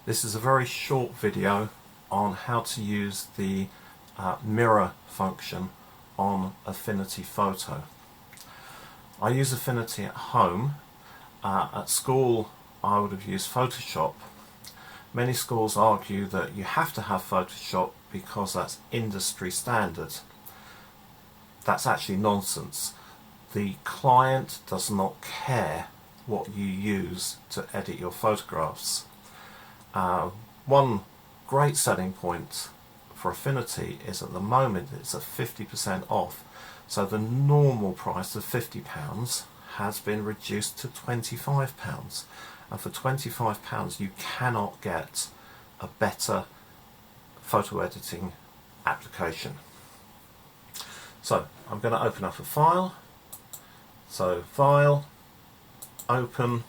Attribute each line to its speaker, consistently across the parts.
Speaker 1: This is a very short video on how to use the mirror function on Affinity Photo. I use Affinity at home. At school I would have used Photoshop. Many schools argue that you have to have Photoshop because that's industry standard. That's actually nonsense. The client does not care what you use to edit your photographs. One great selling point for Affinity is at the moment it's at 50% off. So the normal price of £50 has been reduced to £25. And for £25 you cannot get a better photo editing application. So I'm going to open up a file. So File, Open,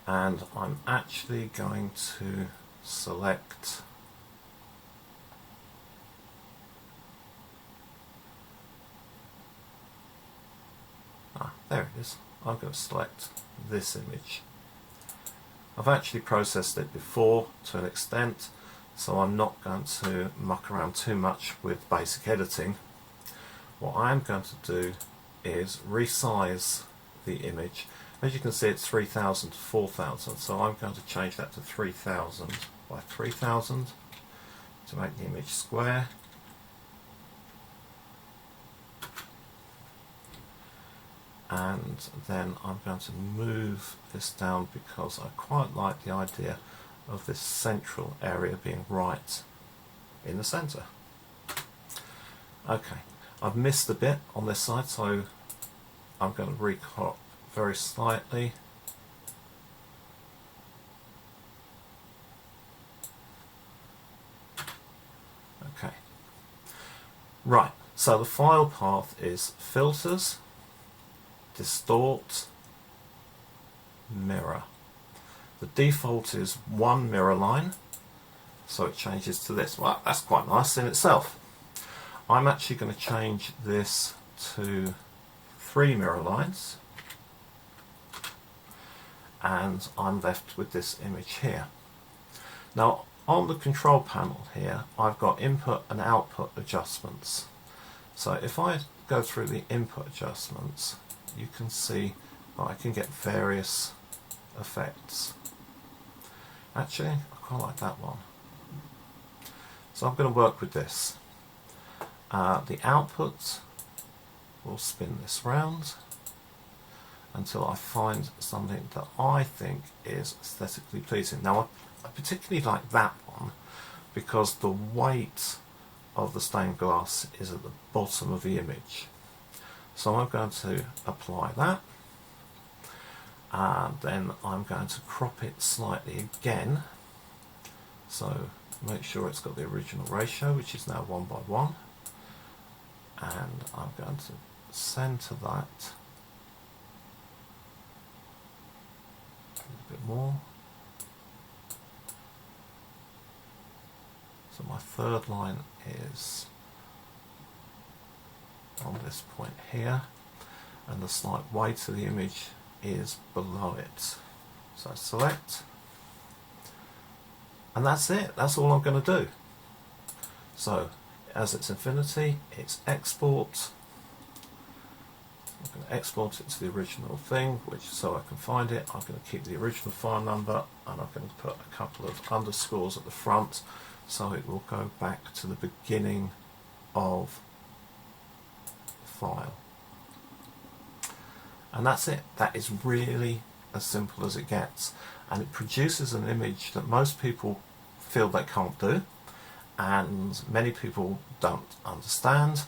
Speaker 1: and I'm actually going to select there it is. I'm going to select this image. I've actually processed it before to an extent, so I'm not going to muck around too much with basic editing. What I'm going to do is resize the image. As you can see, it's 3000 to 4000, so I'm going to change that to 3000 by 3000 to make the image square. And then I'm going to move this down because I quite like the idea of this central area being right in the centre. Okay, I've missed a bit on this side, so I'm going to recrop very slightly. Okay, right, so the file path is Filters, Distort, Mirror. The default is one mirror line, so it changes to this. Well, that's quite nice in itself. I'm actually going to change this to 3 mirror lines, and I'm left with this image here. Now on the control panel here I've got input and output adjustments. So if I go through the input adjustments, you can see that I can get various effects. Actually, I quite like that one. So I'm going to work with this. The output will spin this round until I find something that I think is aesthetically pleasing. Now I particularly like that one because the weight of the stained glass is at the bottom of the image. So I'm going to apply that, and then I'm going to crop it slightly again, so make sure it's got the original ratio, which is now 1:1, and I'm going to centre that a bit more. So my third line is on this point here, and the slight weight of the image is below it. So I select, and that's it. That's all I'm going to do. So as it's Affinity, it's export. I'm going to export it to the original thing, which so I can find it. I'm going to keep the original file number, and I'm going to put a couple of underscores at the front so it will go back to the beginning of file. And that's it. That is really as simple as it gets, and it produces an image that most people feel they can't do, and many people don't understand,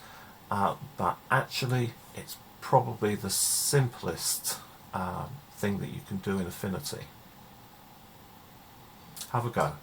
Speaker 1: but actually it's probably the simplest thing that you can do in Affinity. Have a go.